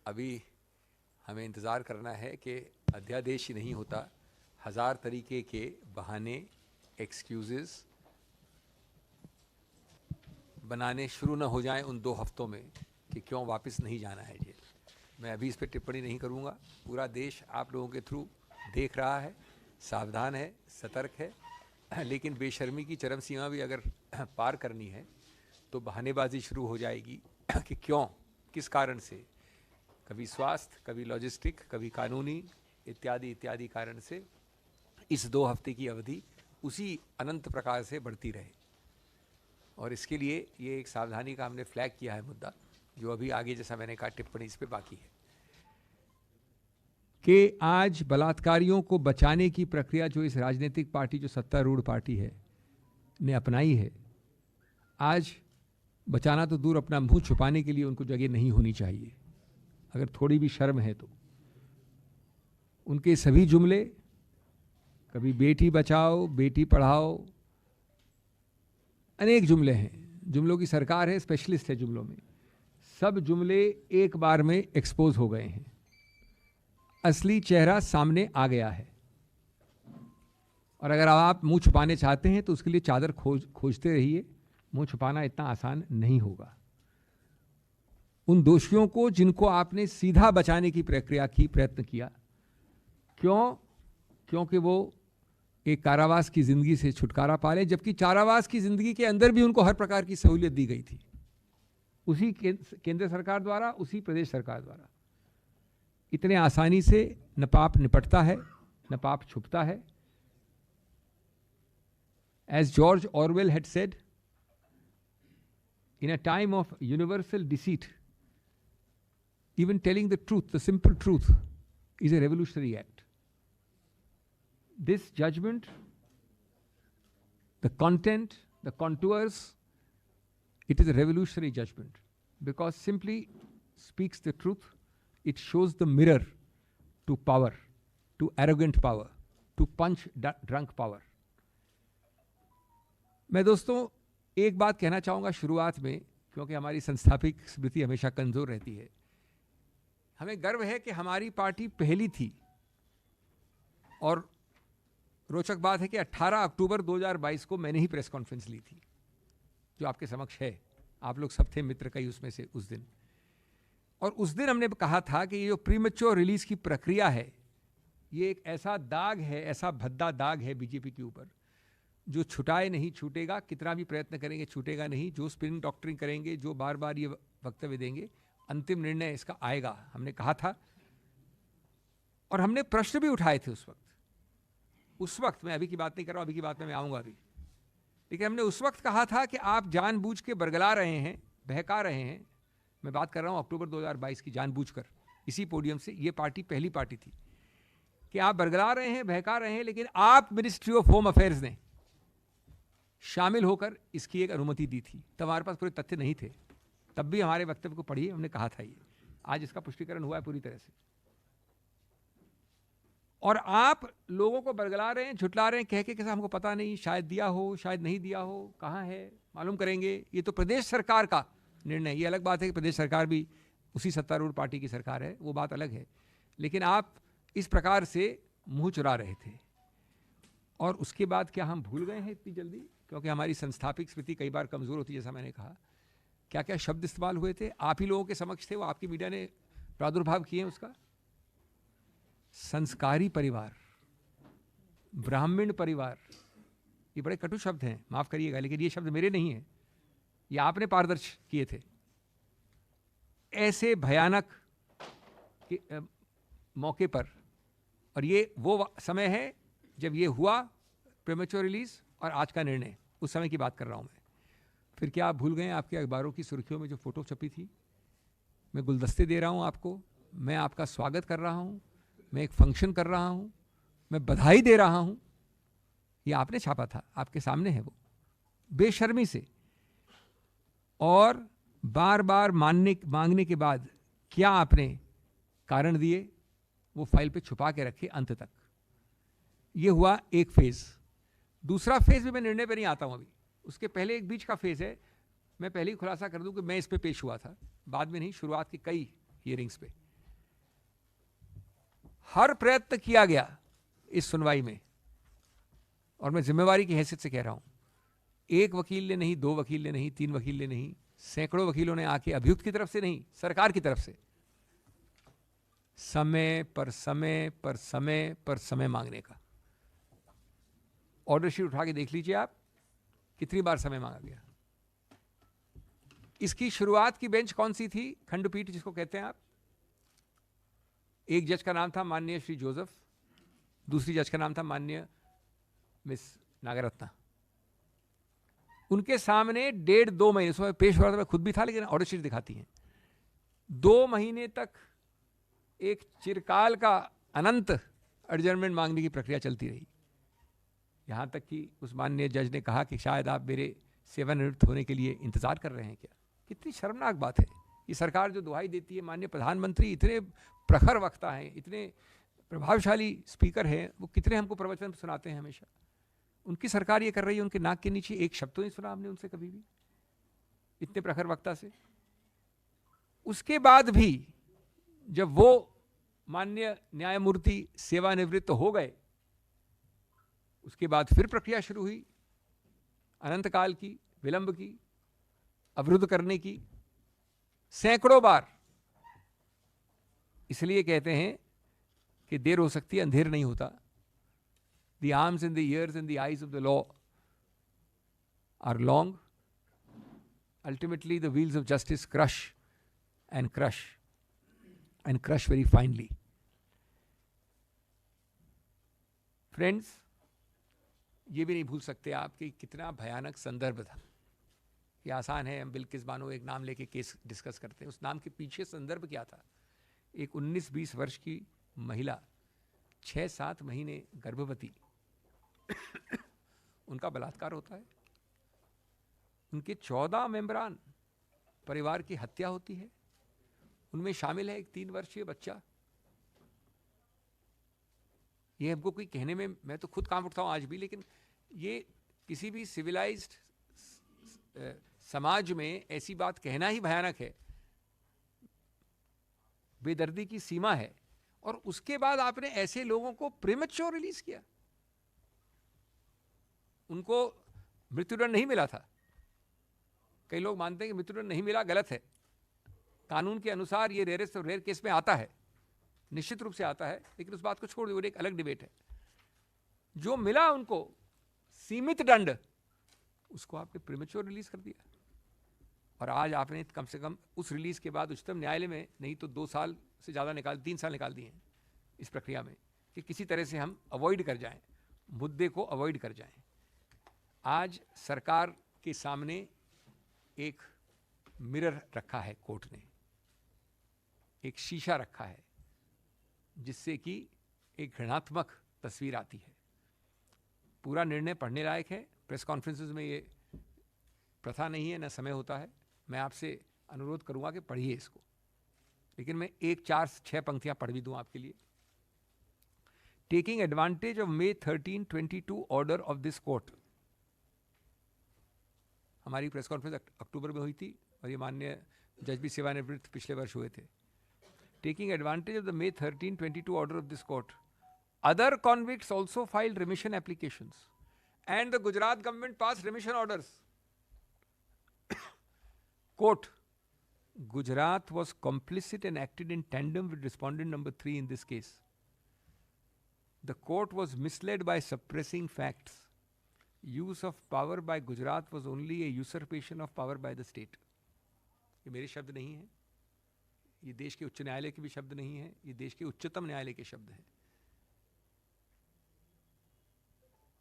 अभी हमें इंतज़ार करना है कि अध्यादेश ही नहीं होता, हज़ार तरीके के बहाने, एक्सक्यूज़ेस बनाने शुरू ना हो जाएं उन 2 हफ्तों में कि क्यों वापस नहीं जाना है जेल। मैं अभी इस पर टिप्पणी नहीं करूँगा। पूरा देश आप लोगों के थ्रू देख रहा है, सावधान है, सतर्क है, लेकिन बेशर्मी की चरम सीमा भी अगर पार करनी है तो बहानेबाजी शुरू हो जाएगी कि क्यों, किस कारण से, कभी स्वास्थ्य, कभी लॉजिस्टिक, कभी कानूनी, इत्यादि इत्यादि कारण से इस 2 हफ्ते की अवधि उसी अनंत प्रकार से बढ़ती रहे। और इसके लिए ये एक सावधानी का हमने फ्लैग किया है मुद्दा, जो अभी आगे जैसा मैंने कहा टिप्पणी इस पे बाकी है कि आज बलात्कारियों को बचाने की प्रक्रिया जो इस राजनीतिक पार्टी, जो सत्तारूढ़ पार्टी है, ने अपनाई है, आज बचाना तो दूर, अपना मुंह छुपाने के लिए उनको जगह नहीं होनी चाहिए। अगर थोड़ी भी शर्म है तो उनके सभी जुमले, कभी बेटी बचाओ, बेटी पढ़ाओ, अनेक जुमले हैं, जुमलों की सरकार है, स्पेशलिस्ट है जुमलों में, सब जुमले एक बार में एक्सपोज हो गए हैं, असली चेहरा सामने आ गया है। और अगर आप मुंह छुपाने चाहते हैं तो उसके लिए चादर खोजते रहिए, मुंह छुपाना इतना आसान नहीं होगा। उन दोषियों को जिनको आपने सीधा बचाने की प्रक्रिया की, प्रयत्न किया, क्यों? क्योंकि वो एक कारावास की जिंदगी से छुटकारा पा लें, जबकि कारावास की जिंदगी के अंदर भी उनको हर प्रकार की सहूलियत दी गई थी, उसी केंद्र सरकार द्वारा, उसी प्रदेश सरकार द्वारा। इतने आसानी से न पाप निपटता है, न पाप छुपता है। As George Orwell had said, in a time of universal deceit, even telling the truth, the simple truth, is a revolutionary act. This judgment, the content, the contours, it is a revolutionary judgment because simply speaks the truth. It shows the mirror to power, to arrogant power, to punch drunk power. मैं दोस्तों एक बात कहना चाहूँगा शुरुआत में, क्योंकि हमारी संस्थापिक स्मृति हमेशा कमज़ोर रहती है। हमें गर्व है कि हमारी पार्टी पहली थी, और रोचक बात है कि 18 अक्टूबर 2022 को मैंने ही प्रेस कॉन्फ्रेंस ली थी, जो आपके समक्ष है। आप लोग सब थे मित्र कई उसमें से उस दिन। और उस दिन हमने कहा था कि ये जो प्रीमेच्योर रिलीज की प्रक्रिया है, ये एक ऐसा दाग है, ऐसा भद्दा दाग है बीजेपी के ऊपर, जो छुटाए नहीं छूटेगा, कितना भी प्रयत्न करेंगे छूटेगा नहीं। जो स्पिन डॉक्टरिंग करेंगे, जो बार बार ये वक्तव्य देंगे, अंतिम निर्णय इसका आएगा, हमने कहा था। और हमने प्रश्न भी उठाए थे उस वक्त मैं अभी की बात नहीं कर रहा हूं, अभी की बात में मैं आऊंगा अभी, लेकिन हमने उस वक्त कहा था कि आप जानबूझ के बरगला रहे हैं, बहका रहे हैं। मैं बात कर रहा हूं अक्टूबर 2022 की, जानबूझकर इसी पोडियम से। ये पार्टी पहली पार्टी थी कि आप बरगला रहे हैं, बहका रहे हैं, लेकिन आप मिनिस्ट्री ऑफ होम अफेयर्स ने शामिल होकर इसकी एक अनुमति दी थी। तब हमारे पास पूरे तथ्य नहीं थे, तब भी हमारे वक्तव्य को पढ़िए, हमने कहा था ये। आज इसका पुष्टिकरण हुआ है पूरी तरह से। और आप लोगों को बरगला रहे हैं, झुटला रहे हैं, कह के हमको पता नहीं, शायद दिया हो, शायद नहीं दिया हो, कहाँ है मालूम करेंगे। ये तो प्रदेश सरकार का निर्णय। ये अलग बात है कि प्रदेश सरकार भी उसी सत्तारूढ़ पार्टी की सरकार है, वो बात अलग है, लेकिन आप इस प्रकार से मुंह चुरा रहे थे। और उसके बाद क्या हम भूल गए हैं इतनी जल्दी? क्योंकि हमारी संस्थापिक स्मृति कई बार कमज़ोर होती है, जैसा मैंने कहा। क्या क्या शब्द इस्तेमाल हुए थे, आप ही लोगों के समक्ष थे, वो आपकी मीडिया ने प्रादुर्भाव किए उसका। संस्कारी परिवार, ब्राह्मण परिवार, ये बड़े कटु शब्द हैं, माफ करिएगा, लेकिन ये शब्द मेरे नहीं हैं, ये आपने पारदर्श किए थे। ऐसे भयानक मौके पर, और ये वो समय है जब ये हुआ प्रीमेच्योर रिलीज, और आज का निर्णय, उस समय की बात कर रहा हूं मैं। फिर क्या आप भूल गए आपके अखबारों की सुर्खियों में जो फोटो छपी थी? मैं गुलदस्ते दे रहा हूं आपको, मैं आपका स्वागत कर रहा हूं, मैं एक फंक्शन कर रहा हूं, मैं बधाई दे रहा हूं। ये आपने छापा था, आपके सामने है वो, बेशर्मी से। और बार बार मांगने के बाद क्या आपने कारण दिए, वो फाइल पे छुपा के रखे अंत तक। ये हुआ एक फेज। दूसरा फेज भी मैं निर्णय पे नहीं आता हूं अभी, उसके पहले एक बीच का फेज है। मैं पहले ही खुलासा कर दूं कि मैं इस पे पेश हुआ था, बाद में नहीं, शुरुआत की कई हियरिंग्स पे। हर प्रयत्न किया गया इस सुनवाई में, और मैं जिम्मेवारी की हैसियत से कह रहा हूं, एक वकील ने नहीं, दो वकील ने नहीं, तीन वकील ने नहीं, सैकड़ों वकीलों ने आके, अभियुक्त की तरफ से नहीं, सरकार की तरफ से समय पर समय पर समय पर समय मांगने का। ऑर्डर शीट उठा के देख लीजिए आप, कितनी बार समय मांगा गया। इसकी शुरुआत की बेंच कौन सी थी? खंडपीठ जिसको कहते हैं आप। एक जज का नाम था माननीय श्री जोसेफ, दूसरी जज का नाम था माननीय मिस नागरत्ना। उनके सामने 1.5-2 महीने, उसमें पेश हुआ था, मैं खुद भी था, लेकिन ऑर्डर शीट दिखाती हैं, 2 महीने तक एक चिरकाल का अनंत एडजर्नमेंट मांगने की प्रक्रिया चलती रही। यहां तक कि उस माननीय जज ने कहा कि शायद आप मेरे सेवानिवृत्त होने के लिए इंतजार कर रहे हैं क्या। कितनी शर्मनाक बात है। ये सरकार जो दुहाई देती है, माननीय प्रधानमंत्री इतने प्रखर वक्ता हैं, इतने प्रभावशाली स्पीकर हैं, वो कितने हमको प्रवचन सुनाते हैं हमेशा। उनकी सरकार ये कर रही है, उनके नाक के नीचे एक शब्द तो नहीं सुना हमने उनसे कभी भी, इतने प्रखर वक्ता से। उसके बाद भी जब वो माननीय न्यायमूर्ति सेवानिवृत्त हो गए, उसके बाद फिर प्रक्रिया शुरू हुई, अनंत काल की, विलंब की, अवरुद्ध करने की, सैकड़ों बार। इसलिए कहते हैं कि देर हो सकती है, अंधेर नहीं होता। The arms and the ears and the eyes of the law are long. Ultimately, the wheels of justice crush and crush and crush very finely. Friends, ये भी नहीं भूल सकते आप कि कितना भयानक संदर्भ था। ये आसान है, हम बिल्किस बानो एक नाम लेके केस डिस्कस करते हैं, उस नाम के पीछे संदर्भ क्या था। एक 19-20 वर्ष की महिला, 6-7 महीने गर्भवती, उनका बलात्कार होता है, उनके 14 मेंबरान परिवार की हत्या होती है, उनमें शामिल है एक 3 वर्षीय बच्चा। ये हमको कोई कहने में, मैं तो खुद कांप उठता हूं आज भी, लेकिन ये किसी भी सिविलाइज्ड समाज में ऐसी बात कहना ही भयानक है, बेदर्दी की सीमा है। और उसके बाद आपने ऐसे लोगों को प्रीमेच्योर रिलीज किया। उनको मृत्युदंड नहीं मिला था। कई लोग मानते हैं कि मृत्युदंड नहीं मिला, गलत है। कानून के अनुसार ये रेयरेस्ट रेयर केस में आता है, निश्चित रूप से आता है, लेकिन उस बात को छोड़ दो, एक अलग डिबेट है। जो मिला उनको सीमित दंड, उसको आपने प्रीमेच्योर रिलीज कर दिया। और आज आपने कम से कम उस रिलीज के बाद उच्चतम न्यायालय में नहीं तो 2 साल से ज़्यादा 3 साल निकाल दिए हैं इस प्रक्रिया में, कि किसी तरह से हम अवॉइड कर जाएं, मुद्दे को अवॉइड कर जाएं। आज सरकार के सामने एक मिरर रखा है कोर्ट ने, एक शीशा रखा है, जिससे कि एक घृणात्मक तस्वीर आती है। पूरा निर्णय पढ़ने लायक है। प्रेस कॉन्फ्रेंसेस में ये प्रथा नहीं है, न समय होता है। मैं आपसे अनुरोध करूंगा कि पढ़िए इसको, लेकिन मैं 4-6 पंक्तियां पढ़ भी दूं आपके लिए। Taking advantage of May 13, 2022 order of this court. हमारी प्रेस कॉन्फ्रेंस अक्टूबर में हुई थी और ये माननीय जज भी सेवानिवृत्त पिछले वर्ष हुए थे। Taking advantage of the May 13, 2022 order of this court, other convicts also filed remission applications and the Gujarat government passed remission orders. Quote, Gujarat was complicit and acted in tandem with respondent number 3 in this case. The court was misled by suppressing facts. Use of power by Gujarat was only a usurpation of power by the state. ये मेरे शब्द नहीं हैं, ये देश के उच्च न्यायालय के भी शब्द नहीं हैं, ये देश के उच्चतम न्यायालय के शब्द हैं।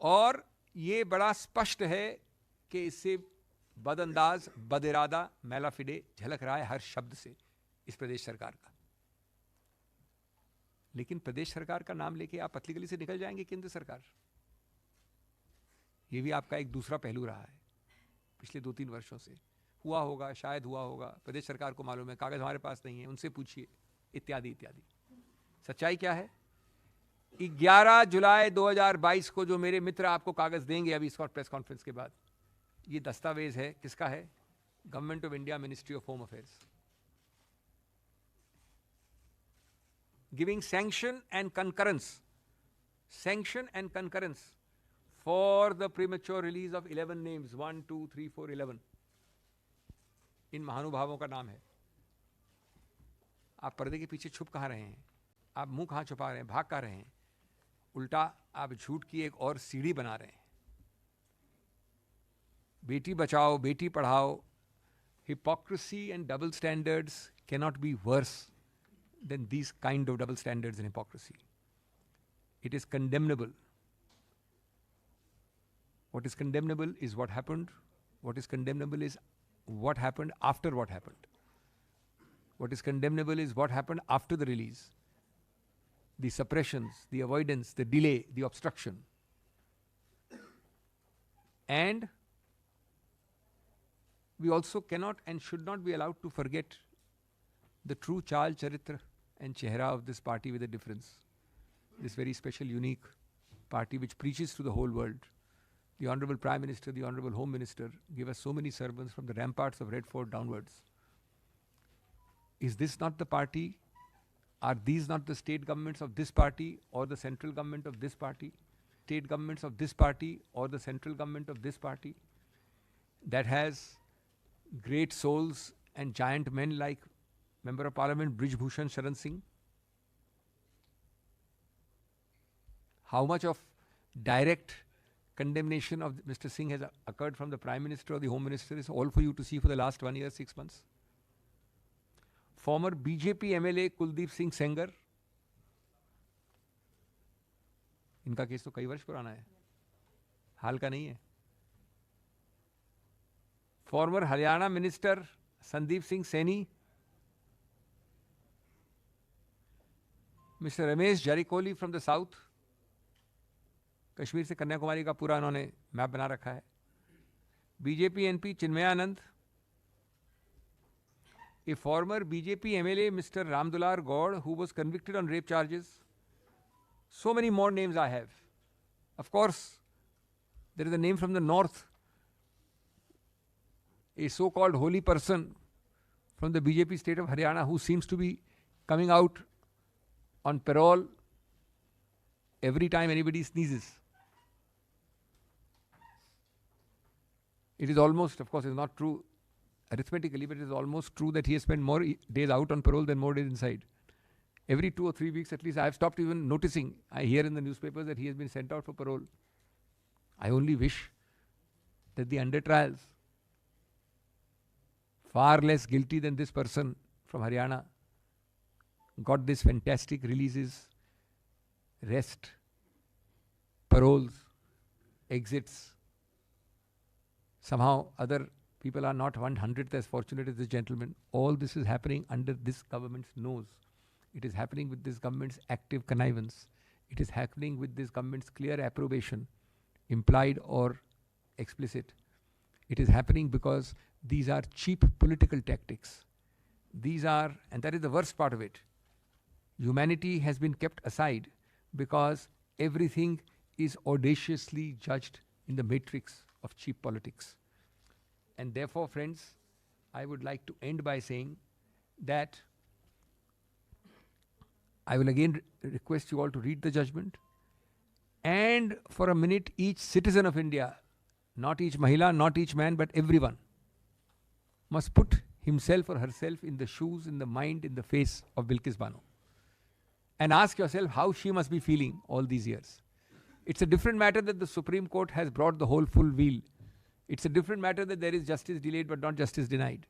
और ये बड़ा स्पष्ट है कि इससे बदअंदाज, बदइरादा, मैलाफिडे झलक रहा है हर शब्द से इस प्रदेश सरकार का। लेकिन प्रदेश सरकार का नाम लेके आप पतली गली से निकल जाएंगे केंद्र सरकार। ये भी आपका एक दूसरा पहलू रहा है पिछले 2-3 वर्षों से। हुआ होगा, शायद हुआ होगा, प्रदेश सरकार को मालूम है, कागज हमारे पास नहीं है, उनसे पूछिए, इत्यादि इत्यादि। सच्चाई क्या है? 11 जुलाई 2022 को जो मेरे मित्र आपको कागज देंगे अभी इस प्रेस कॉन्फ्रेंस के बाद, ये दस्तावेज है, किसका है? Government of India, ministry of home affairs. giving sanction and concurrence for the premature release of 11 names, 1, 2, 3, 4, 11. इन महानुभावों का नाम है. आप पर्दे के पीछे छुप कहाँ रहे हैं? आप मुंह कहाँ छुपा रहे हैं? भाग कहाँ रहे हैं? उल्टा आप झूठ की एक और सीढ़ी बना रहे हैं. Beti Bachao, Beti Padhao. Hypocrisy and double standards cannot be worse than these kind of double standards and hypocrisy. It is condemnable. What is condemnable is what happened. What is condemnable is what happened after what happened. What is condemnable is what happened after the release. The suppressions, the avoidance, the delay, the obstruction. And we also cannot and should not be allowed to forget the true Chal, Charitra and Chehra of this party with a difference. This very special, unique party which preaches to the whole world. The Honorable Prime Minister, the Honorable Home Minister give us so many sermons from the ramparts of Red Fort downwards. Is this not the party? Are these not the state governments of this party or the central government of this party? State governments of this party or the central government of this party that has great souls and giant men like Member of Parliament Brij Bhushan Sharan Singh? How much of direct condemnation of Mr. Singh has occurred from the Prime Minister or the Home Minister is all for you to see for the last 1 year, 6 months. Former BJP MLA Kuldeep Singh Sengar, इनका case तो कई वर्ष पुराना है, हाल का नहीं है. Former Haryana Minister Sandeep Singh Saini, Mr. Ramesh Jarikoli from the South, Kashmir से कन्याकुमारी का पूरा उन्होंने मैप बना रखा है. BJP NP Chinmayanand, a former BJP MLA Mr. Ramdular Gaur who was convicted on rape charges. So many more names I have. Of course, there is a name from the north, a so-called holy person from the BJP state of Haryana who seems to be coming out on parole every time anybody sneezes. It is almost, of course, it's not true arithmetically, but it is almost true that he has spent more days out on parole than more days inside. Every 2 or 3 weeks at least, I have stopped even noticing. I hear in the newspapers that he has been sent out for parole. I only wish that the under trials, far less guilty than this person from Haryana, got this fantastic releases, rest, paroles, exits. Somehow other people are not 1/100th as fortunate as this gentleman. All this is happening under this government's nose. It is happening with this government's active connivance. It is happening with this government's clear approbation, implied or explicit. It is happening because these are cheap political tactics. These are, and that is the worst part of it, humanity has been kept aside because everything is audaciously judged in the matrix of cheap politics. And therefore, friends, I would like to end by saying that I will again request you all to read the judgment, and for a minute each citizen of India, not each Mahila, not each man, but everyone must put himself or herself in the shoes, in the mind, in the face of Bilkis Bano and ask yourself how she must be feeling all these years. It's a different matter that the Supreme Court has brought the whole full wheel. It's a different matter that there is justice delayed but not justice denied.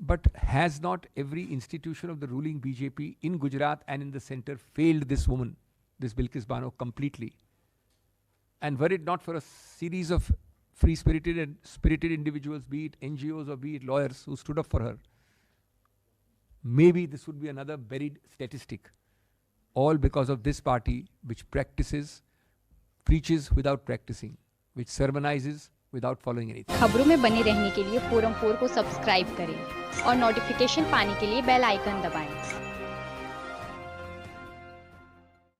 But has not every institution of the ruling BJP in Gujarat and in the center failed this woman, this Bilkis Bano, completely? And were it not for a series of free-spirited and spirited individuals, be it NGOs or be it lawyers who stood up for her, maybe this would be another buried statistic. All because of this party which practices, preaches without practicing, which sermonizes without following anything. खबरों में बने रहने के लिए forum 4 को subscribe करें और notification पाने के लिए बेल आइकन दबाएं।